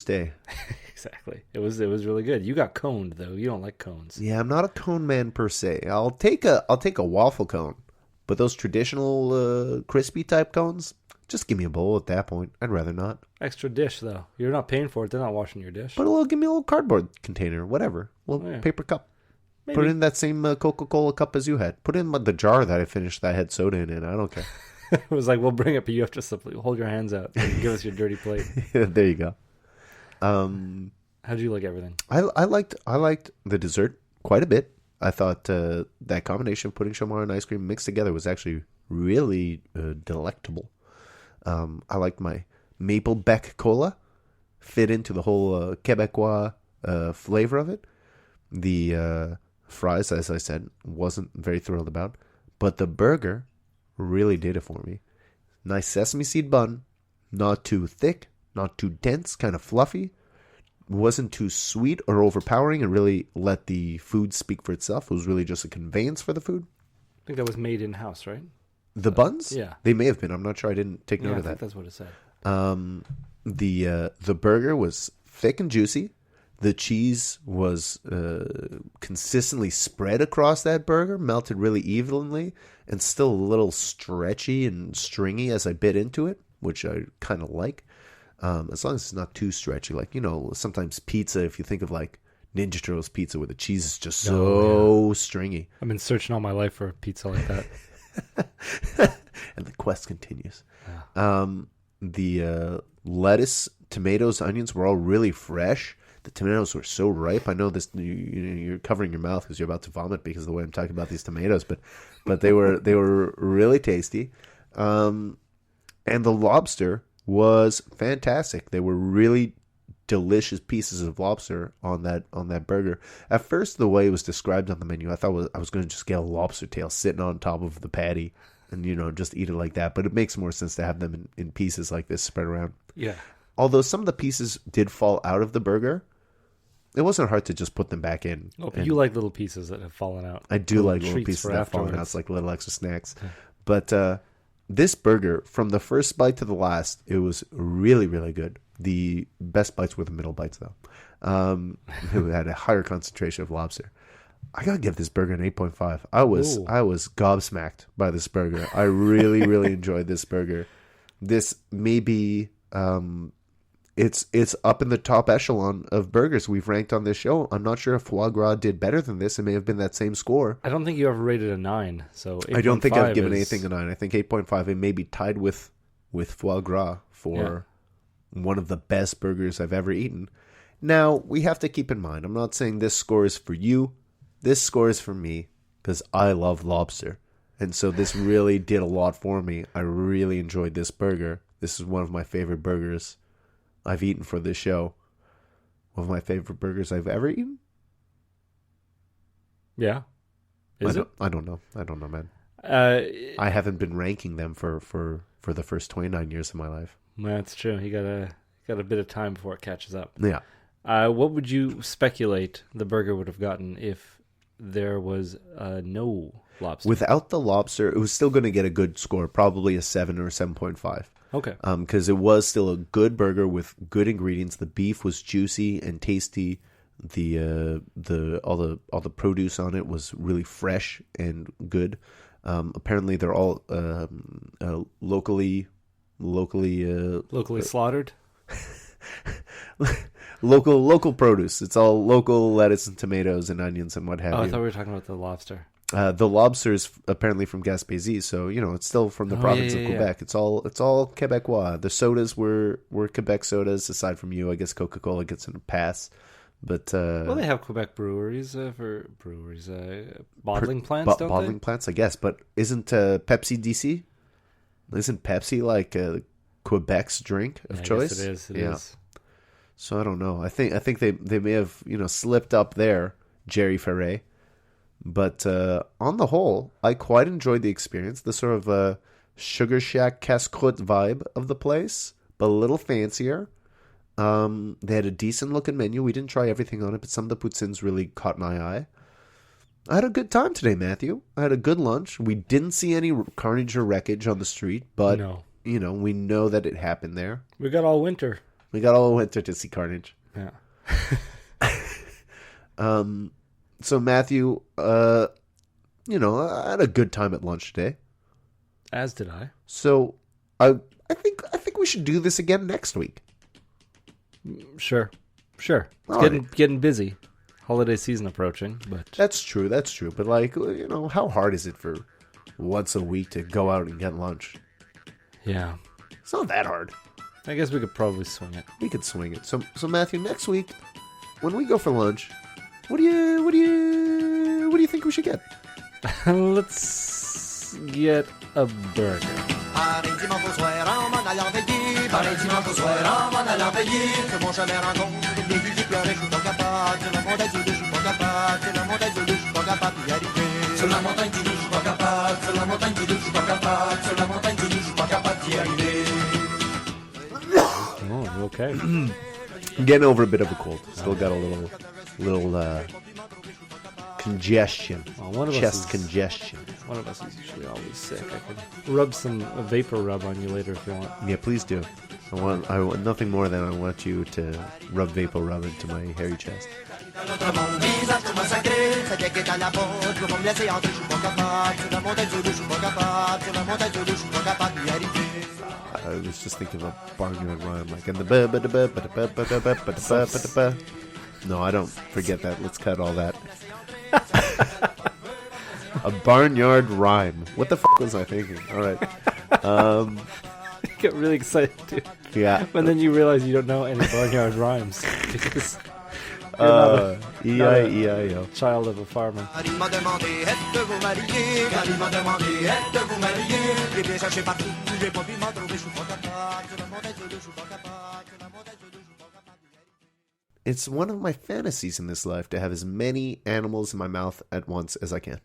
day. Exactly. It was really good. You got coned though. You don't like cones. Yeah, I'm not a cone man per se. I'll take a waffle cone, but those traditional crispy type cones, just give me a bowl at that point. I'd rather not. Extra dish though. You're not paying for it. They're not washing your dish. Give me a little cardboard container, whatever. A little Oh, yeah. paper cup. Maybe. Put it in that same Coca-Cola cup as you had. Put it in the jar that I finished that had soda in it. I don't care. It was like, we'll bring it, but you have to simply hold your hands out and give us your dirty plate. There you go. How'd you like everything? I liked the dessert quite a bit. I thought that combination of putting shomar and ice cream mixed together was actually really delectable. I liked my maple Beck cola fit into the whole Quebecois flavor of it. The fries, as I said, wasn't very thrilled about, but the burger really did it for me. Nice sesame seed bun, not too thick, not too dense, kind of fluffy. Wasn't too sweet or overpowering, and really let the food speak for itself. It was really just a conveyance for the food. I think that was made in house, right? The buns, Yeah. they may have been. I'm not sure. I didn't take note Yeah, I of think that. that's what it said. The burger was thick and juicy. The cheese was consistently spread across that burger, melted really evenly, and still a little stretchy and stringy as I bit into it, which I kind of like. As long as it's not too stretchy. Like, sometimes pizza, if you think of like Ninja Turtles pizza where the cheese is just so stringy. I've been searching all my life for a pizza like that. And the quest continues. Yeah. The lettuce, tomatoes, onions were all really fresh. The tomatoes were so ripe. I know this. You're covering your mouth because you're about to vomit because of the way I'm talking about these tomatoes. But they were really tasty. And the lobster was fantastic. They were really delicious pieces of lobster on that burger. At first, the way it was described on the menu, I thought I was going to just get a lobster tail sitting on top of the patty and just eat it like that. But it makes more sense to have them in pieces like this spread around. Yeah. Although some of the pieces did fall out of the burger, it wasn't hard to just put them back in. Oh, but you like little pieces that have fallen out. I do like little pieces that have fallen out. It's like little extra snacks. Yeah. But this burger, from the first bite to the last, it was really, really good. The best bites were the middle bites, though. It had a higher concentration of lobster. I gotta give this burger an 8.5. I was gobsmacked by this burger. I really, really enjoyed this burger. This may be it's up in the top echelon of burgers we've ranked on this show. I'm not sure if foie gras did better than this. It may have been that same score. I don't think you ever rated a 9, so 8. I don't think I've given anything a 9. I think 8.5. It may be tied with foie gras for one of the best burgers I've ever eaten. Now, we have to keep in mind, I'm not saying this score is for you. This score is for me because I love lobster. And so this really did a lot for me. I really enjoyed this burger. This is one of my favorite burgers I've eaten for this show. One of my favorite burgers I've ever eaten. Yeah. Is it? I don't know. I don't know, man. I haven't been ranking them for the first 29 years of my life. That's true. You got a bit of time before it catches up. Yeah. What would you speculate the burger would have gotten if there was no lobster? Without the lobster, it was still going to get a good score, probably a 7 or a 7.5. Okay. Because it was still a good burger with good ingredients. The beef was juicy and tasty. All the produce on it was really fresh and good. Apparently, they're all locally slaughtered. Local produce. It's all local lettuce and tomatoes and onions and what have you. I thought we were talking about the lobster. The lobster is apparently from Gaspésie, so it's still from the province of Quebec. Yeah. It's all Quebecois. The sodas were Quebec sodas, aside from you. I guess Coca-Cola gets a pass, but they have Quebec breweries bottling plants, don't bottling they? plants, I guess. But isn't Pepsi DC? Isn't Pepsi like Quebec's drink of choice? Yes, it is. So I don't know. I think they may have slipped up there, Jerry Ferrer. But on the whole, I quite enjoyed the experience. The sort of Sugar Shack casse-croûte vibe of the place, but a little fancier. They had a decent looking menu. We didn't try everything on it, but some of the poutines really caught my eye. I had a good time today, Matthew. I had a good lunch. We didn't see any carnage or wreckage on the street, but no. We know that it happened there. We got all winter. We got all winter to see Carnage. Yeah. So Matthew, I had a good time at lunch today. As did I. So I think we should do this again next week. Sure. It's getting busy. Holiday season approaching, but That's true. But how hard is it for once a week to go out and get lunch? yeah, It's not that hard. I guess we could probably swing it. We could swing it. So Matthew, next week when we go for lunch, what do you think we should get? Let's get a burger. Oh, you okay? I'm getting over a bit of a cold. Still got a little congestion. Well, Chest congestion. One of us is usually always sick. I can rub some vapor rub on you later if you want. Yeah, please do. I want nothing more than I want you to rub vapor rub into my hairy chest. I was just thinking of a barnyard rhyme, like in the No, I don't forget that. Let's cut all that. A barnyard rhyme. What the fuck was I thinking? All right. You get really excited, dude. Yeah. And then you realize you don't know any barnyard rhymes because you're not E-I-E-I-O. a child of a farmer. It's one of my fantasies in this life to have as many animals in my mouth at once as I can.